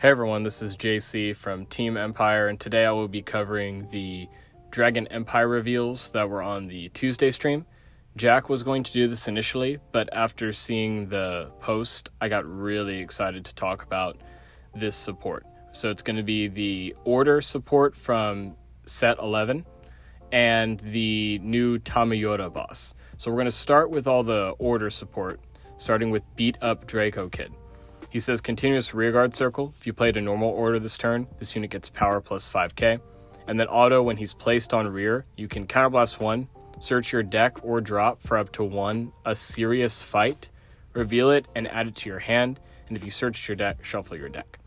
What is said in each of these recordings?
Hey everyone, this is JC from Team Empire, and today I will be covering the Dragon Empire reveals that were on the Tuesday stream. Jack was going to do this initially, but after seeing the post, I got really excited to talk about this support. So it's going to be the Order support from set 11 and the new Tamayura boss. So we're going to start with all the Order support, starting with Beat Up Draco Kid. He says continuous rearguard circle. If you played a normal order this turn, this unit gets power plus 5k. And then auto, when he's placed on rear, you can counterblast 1, search your deck or drop for up to 1, a serious fight, reveal it and add it to your hand. And if you search your deck, shuffle your deck.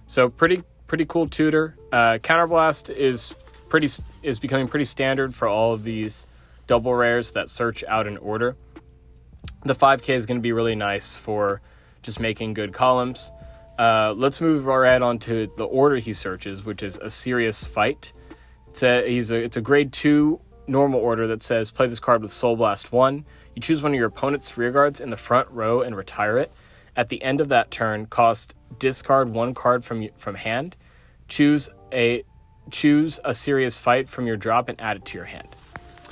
So pretty cool tutor. Counterblast is becoming pretty standard for all of these double rares that search out an order. The 5k is going to be really nice for just making good columns. Let's move right on to the order he searches, which is a serious fight. It's a grade 2 normal order that says play this card with Soul Blast 1. You choose one of your opponent's rearguards in the front row and retire it. At the end of that turn, discard 1 card from hand. Choose a serious fight from your drop and add it to your hand.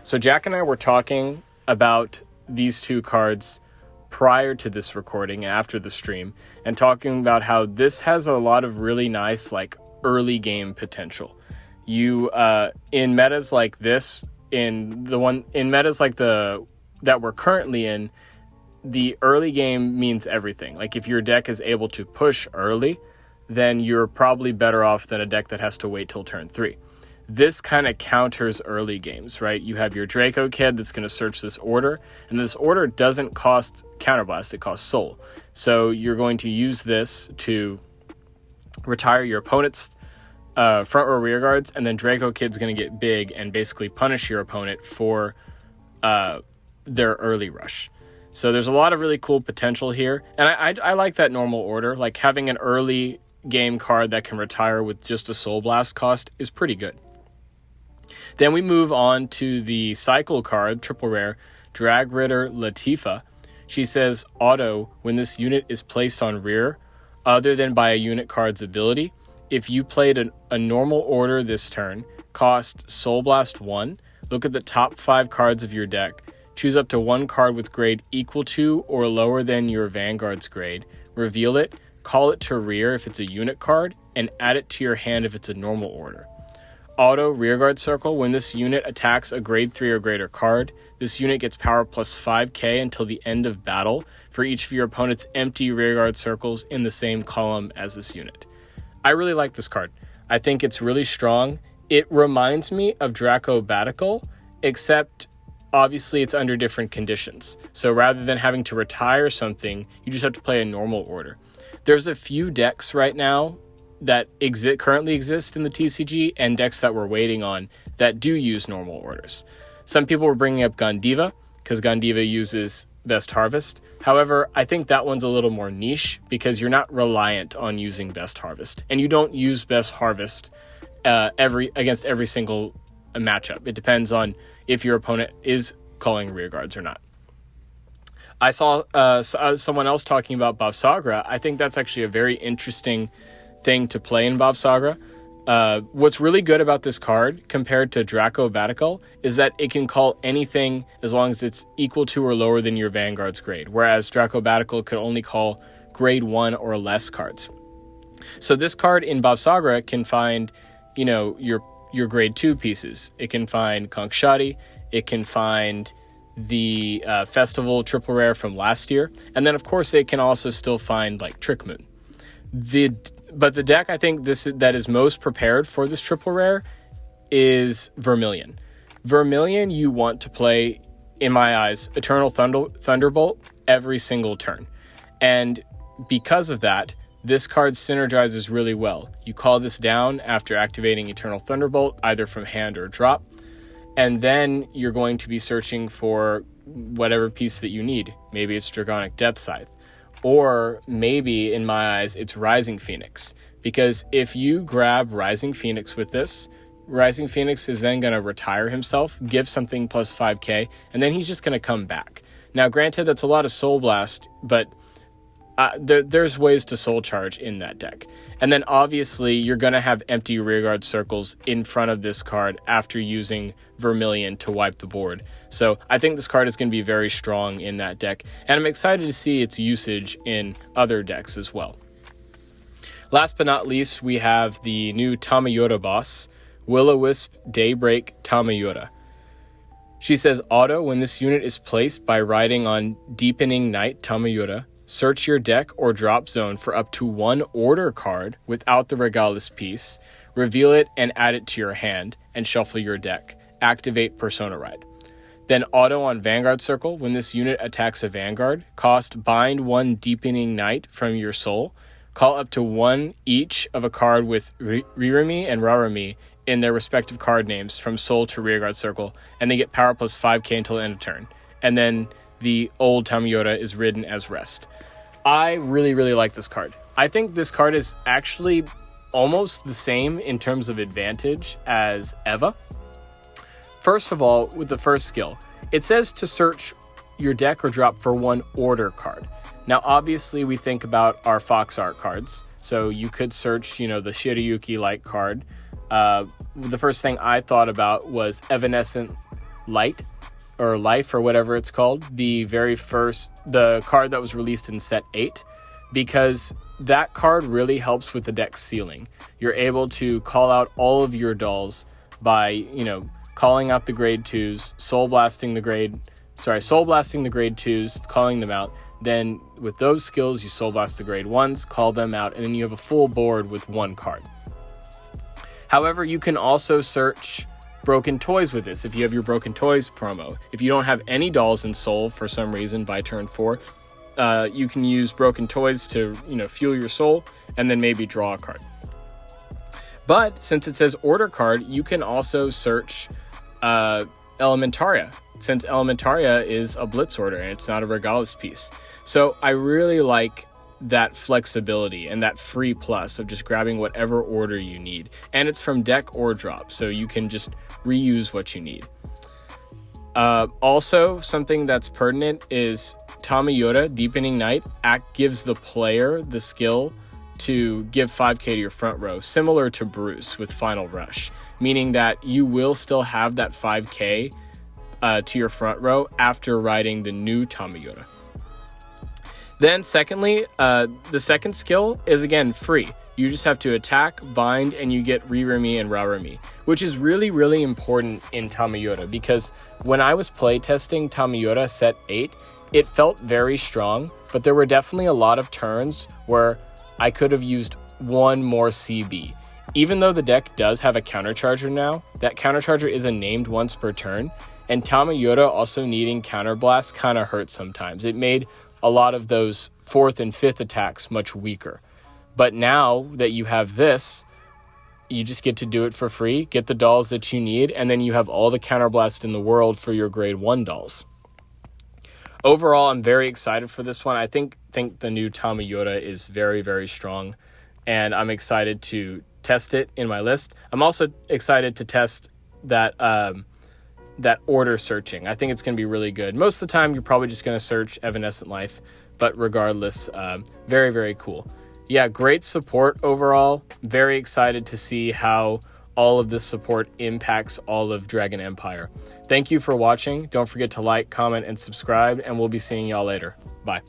So Jack and I were talking about these two cards prior to this recording and after the stream, and talking about how this has a lot of really nice early game potential. You in metas like this, in metas like the that we're currently in, the early game means everything. Like if your deck is able to push early, then you're probably better off than a deck that has to wait till turn 3. This kind of counters early games, right? You have your Draco Kid that's going to search this order, and this order doesn't cost Counterblast, it costs Soul. So you're going to use this to retire your opponent's front row rear guards, and then Draco Kid's going to get big and basically punish your opponent for their early rush. So there's a lot of really cool potential here, and I like that normal order. Like having an early game card that can retire with just a Soul Blast cost is pretty good. Then we move on to the cycle card, triple rare, Drag Ritter Latifa. She says, auto, when this unit is placed on rear, other than by a unit card's ability, if you played a normal order this turn, cost Soul Blast 1, look at the top 5 cards of your deck, choose up to 1 card with grade equal to or lower than your Vanguard's grade, reveal it, call it to rear if it's a unit card, and add it to your hand if it's a normal order. Auto rearguard circle, when this unit attacks a grade 3 or greater card, this unit gets power plus 5k until the end of battle for each of your opponent's empty rearguard circles in the same column as this unit. I really like this card. I think it's really strong. It reminds me of Draco Batical, except obviously it's under different conditions. So rather than having to retire something, you just have to play a normal order. There's a few decks right now that currently exist in the TCG, and decks that we're waiting on that do use normal orders. Some people were bringing up Gandiva because Gandiva uses Best Harvest. However, I think that one's a little more niche because you're not reliant on using Best Harvest, and you don't use Best Harvest against every single matchup. It depends on if your opponent is calling rearguards or not. I saw someone else talking about Bavsagra. I think that's actually a very interesting thing to play in Bavsagra. What's really good about this card compared to Draco Batical is that it can call anything as long as it's equal to or lower than your Vanguard's grade, whereas Draco Batical could only call grade 1 or less cards. So this card in Bavsagra can find, your grade 2 pieces. It can find Konkshadi, it can find the Festival triple rare from last year, and then of course it can also still find Trick Moon. But the deck I think that is most prepared for this triple rare is Vermilion. Vermilion, you want to play, in my eyes, Eternal Thunderbolt every single turn. And because of that, this card synergizes really well. You call this down after activating Eternal Thunderbolt, either from hand or drop, and then you're going to be searching for whatever piece that you need. Maybe it's Dragonic Death Scythe. Or maybe, in my eyes, it's Rising Phoenix. Because if you grab Rising Phoenix with this, Rising Phoenix is then going to retire himself, give something plus 5k, and then he's just going to come back. Now, granted, that's a lot of Soul Blast, but there's ways to soul charge in that deck. And then obviously you're going to have empty rearguard circles in front of this card after using Vermilion to wipe the board. So I think this card is going to be very strong in that deck, and I'm excited to see its usage in other decks as well. Last but not least, we have the new Tamayura boss, Will-O-Wisp Daybreak Tamayura. She says, auto, when this unit is placed by riding on Deepening Night Tamayura, search your deck or drop zone for up to one order card without the Regalis piece, reveal it and add it to your hand, and shuffle your deck. Activate Persona Ride. Then auto on Vanguard Circle, when this unit attacks a Vanguard, cost bind one Deepening Night from your soul, call up to one each of a card with Ririmi and Rarami in their respective card names from soul to rearguard circle, and they get power plus 5k until the end of turn. And then the old Tamayura is ridden as rest. I really, really like this card. I think this card is actually almost the same in terms of advantage as Eva. First of all, with the first skill, it says to search your deck or drop for one order card. Now, obviously, we think about our Fox Art cards, so you could search, the Shirayuki-like card. The first thing I thought about was Evanescent Light, or Life, or whatever it's called, the card that was released in set 8, because that card really helps with the deck ceiling. You're able to call out all of your dolls by, calling out the grade 2s, soul blasting the grade 2s, calling them out. Then with those skills, you soul blast the grade 1s, call them out, and then you have a full board with one card. However, you can also search Broken Toys with this if you have your Broken Toys promo. If you don't have any dolls in soul for some reason by turn 4, you can use Broken Toys to fuel your soul and then maybe draw a card. But since it says order card, you can also search Elementaria, since Elementaria is a blitz order and it's not a Regalis piece. So I really like that flexibility and that free plus of just grabbing whatever order you need, and it's from deck or drop, so you can just reuse what you need. Also, something that's pertinent is Tamayura Deepening Night gives the player the skill to give 5k to your front row, similar to Bruce with Final Rush, meaning that you will still have that 5k to your front row after riding the new Tamayura. Then secondly, the second skill is again free. You just have to attack, bind, and you get Ririmi and Rarami, which is really, really important in Tamayura, because when I was playtesting Tamayura set 8, it felt very strong, but there were definitely a lot of turns where I could have used one more CB. Even though the deck does have a countercharger now, that countercharger isn't named once per turn, and Tamayura also needing counterblast kind of hurt sometimes. It made a lot of those 4th and 5th attacks much weaker. But now that you have this, you just get to do it for free, get the dolls that you need, and then you have all the counterblast in the world for your grade 1 dolls. Overall, I'm very excited for this one. I think the new Tamayura is very, very strong, and I'm excited to test it in my list. I'm also excited to test that order searching. I think it's going to be really good. Most of the time, you're probably just going to search Evanescent Life, but regardless, very, very cool. Yeah, great support overall. Very excited to see how all of this support impacts all of Dragon Empire. Thank you for watching. Don't forget to like, comment, and subscribe, and we'll be seeing y'all later. Bye.